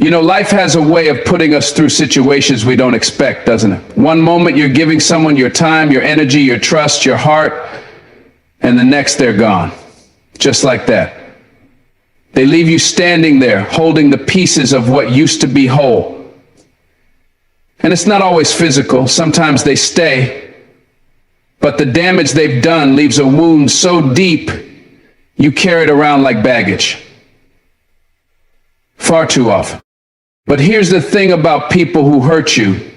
Life has a way of putting us through situations we don't expect, doesn't it? One moment you're giving someone your time, your energy, your trust, your heart, and the next they're gone. Just like that. They leave you standing there, holding the pieces of what used to be whole. And it's not always physical. Sometimes they stay. But the damage they've done leaves a wound so deep, you carry it around like baggage. Far too often. But here's the thing about people who hurt you.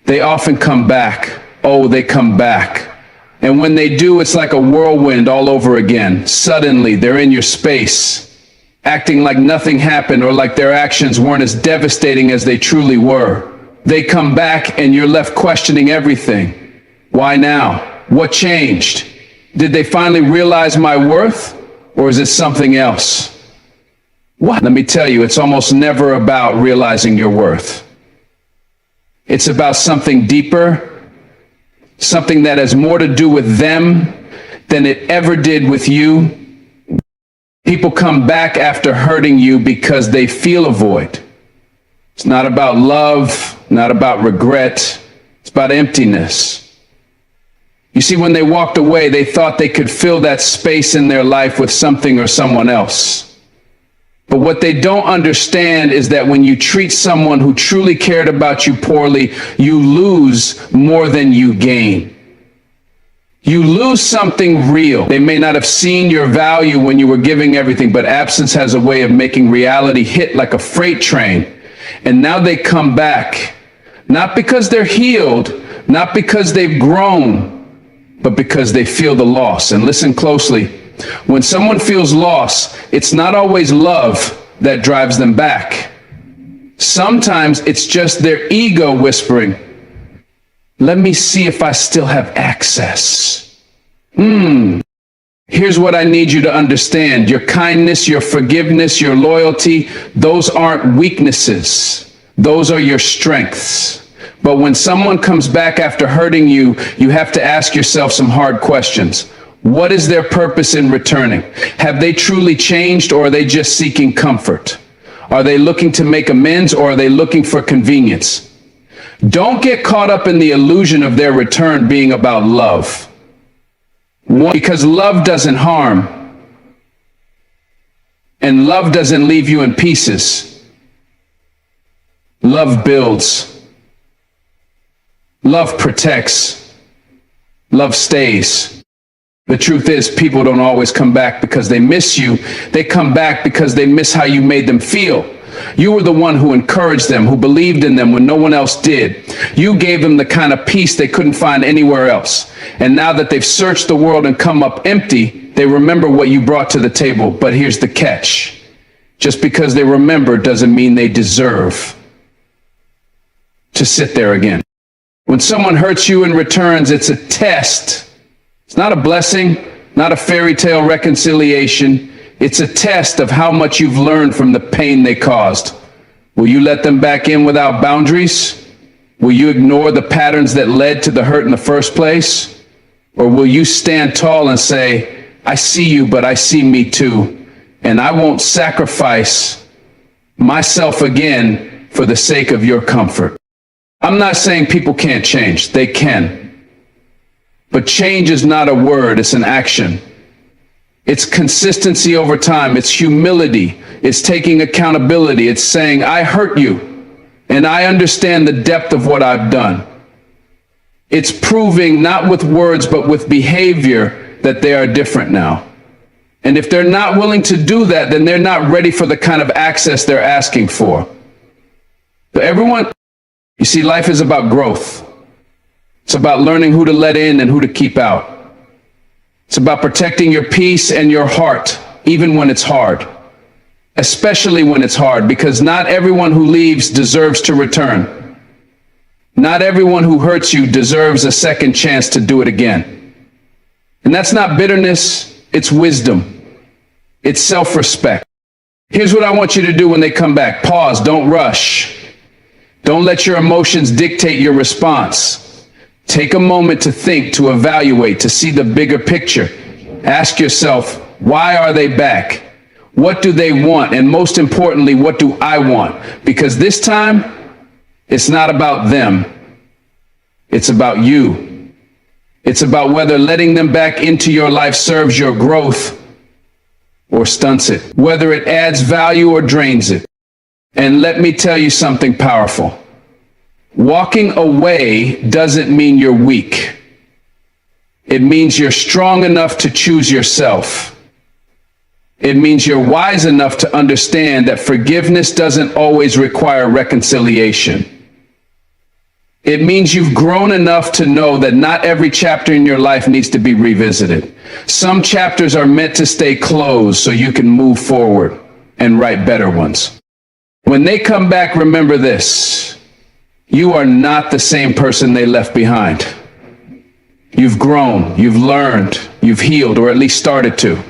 They often come back. Oh, they come back. And when they do, it's like a whirlwind all over again. Suddenly, they're in your space, acting like nothing happened or like their actions weren't as devastating as they truly were. They come back and you're left questioning everything. Why now? What changed? Did they finally realize my worth? Or is it something else? What? Let me tell you, it's almost never about realizing your worth. It's about something deeper, something that has more to do with them than it ever did with you. People come back after hurting you because they feel a void. It's not about love, not about regret. It's about emptiness. You see, when they walked away, they thought they could fill that space in their life with something or someone else. But what they don't understand is that when you treat someone who truly cared about you poorly, you lose more than you gain. You lose something real. They may not have seen your value when you were giving everything, but absence has a way of making reality hit like a freight train. And now they come back, not because they're healed, not because they've grown, but because they feel the loss. And listen closely. When someone feels loss, it's not always love that drives them back. Sometimes it's just their ego whispering, let me see if I still have access. Here's what I need you to understand. Your kindness, your forgiveness, your loyalty, those aren't weaknesses. Those are your strengths. But when someone comes back after hurting you, you have to ask yourself some hard questions. What is their purpose in returning? Have they truly changed, or are they just seeking comfort? Are they looking to make amends, or are they looking for convenience? Don't get caught up in the illusion of their return being about love. Because love doesn't harm, and love doesn't leave you in pieces. Love builds. Love protects. Love stays. The truth is, people don't always come back because they miss you. They come back because they miss how you made them feel. You were the one who encouraged them, who believed in them when no one else did. You gave them the kind of peace they couldn't find anywhere else. And now that they've searched the world and come up empty, they remember what you brought to the table. But here's the catch. Just because they remember doesn't mean they deserve to sit there again. When someone hurts you and returns, it's a test. It's not a blessing, not a fairy tale reconciliation. It's a test of how much you've learned from the pain they caused. Will you let them back in without boundaries? Will you ignore the patterns that led to the hurt in the first place? Or will you stand tall and say, I see you, but I see me too, and I won't sacrifice myself again for the sake of your comfort? I'm not saying people can't change. They can. But change is not a word, it's an action. It's consistency over time. It's humility. It's taking accountability. It's saying, I hurt you, and I understand the depth of what I've done. It's proving, not with words, but with behavior, that they are different now. And if they're not willing to do that, then they're not ready for the kind of access they're asking for. So everyone, you see, life is about growth. It's about learning who to let in and who to keep out. It's about protecting your peace and your heart, even when it's hard. Especially when it's hard, because not everyone who leaves deserves to return. Not everyone who hurts you deserves a second chance to do it again. And that's not bitterness, it's wisdom. It's self-respect. Here's what I want you to do when they come back. Pause, don't rush. Don't let your emotions dictate your response. Take a moment to think, to evaluate, to see the bigger picture. Ask yourself, why are they back? What do they want? And most importantly, what do I want? Because this time, it's not about them. It's about you. It's about whether letting them back into your life serves your growth or stunts it, whether it adds value or drains it. And let me tell you something powerful. Walking away doesn't mean you're weak. It means you're strong enough to choose yourself. It means you're wise enough to understand that forgiveness doesn't always require reconciliation. It means you've grown enough to know that not every chapter in your life needs to be revisited. Some chapters are meant to stay closed so you can move forward and write better ones. When they come back, remember this: you are not the same person they left behind. You've grown, you've learned, you've healed, or at least started to.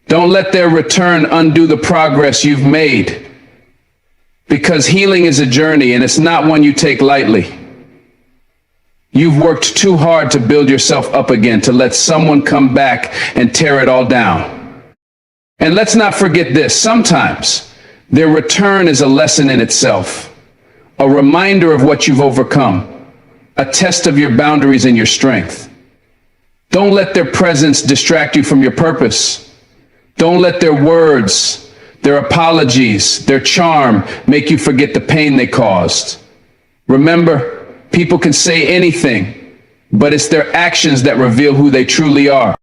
Don't let their return undo the progress you've made, because healing is a journey and it's not one you take lightly. You've worked too hard to build yourself up again to let someone come back and tear it all down. And let's not forget this: sometimes their return is a lesson in itself, a reminder of what you've overcome, a test of your boundaries and your strength. Don't let their presence distract you from your purpose. Don't let their words, their apologies, their charm make you forget the pain they caused. Remember, people can say anything, but it's their actions that reveal who they truly are.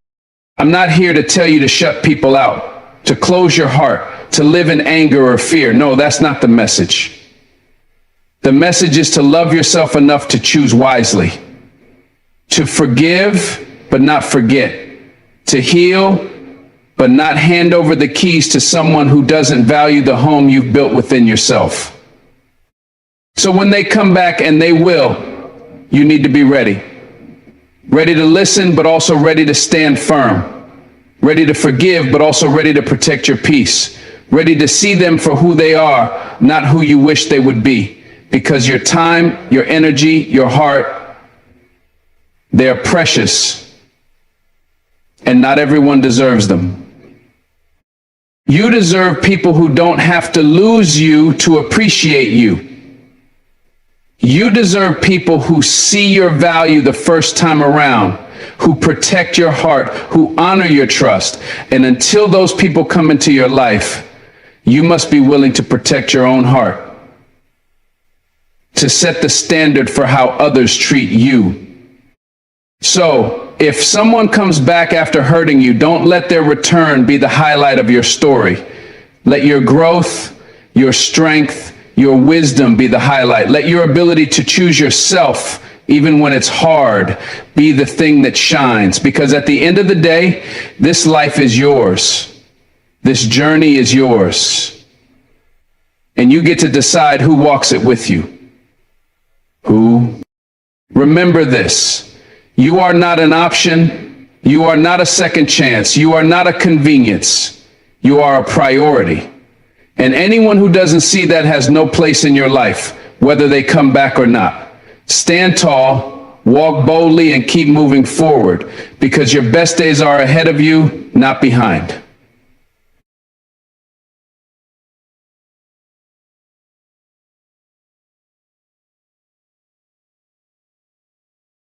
I'm not here to tell you to shut people out, to close your heart, to live in anger or fear. No, that's not the message. The message is to love yourself enough to choose wisely, to forgive but not forget, to heal but not hand over the keys to someone who doesn't value the home you've built within yourself. So when they come back, and they will, you need to be ready. Ready to listen, but also ready to stand firm. Ready to forgive, but also ready to protect your peace. Ready to see them for who they are, not who you wish they would be. Because your time, your energy, your heart, they're precious. And not everyone deserves them. You deserve people who don't have to lose you to appreciate you. You deserve people who see your value the first time around, who protect your heart, who honor your trust. And until those people come into your life, you must be willing to protect your own heart, to set the standard for how others treat you. So, if someone comes back after hurting you, don't let their return be the highlight of your story. Let your growth, your strength, your wisdom be the highlight. Let your ability to choose yourself, even when it's hard, be the thing that shines. Because at the end of the day, this life is yours. This journey is yours. And you get to decide who walks it with you. Who? Remember this. You are not an option. You are not a second chance. You are not a convenience. You are a priority. And anyone who doesn't see that has no place in your life, whether they come back or not. Stand tall, walk boldly, and keep moving forward, because your best days are ahead of you, not behind.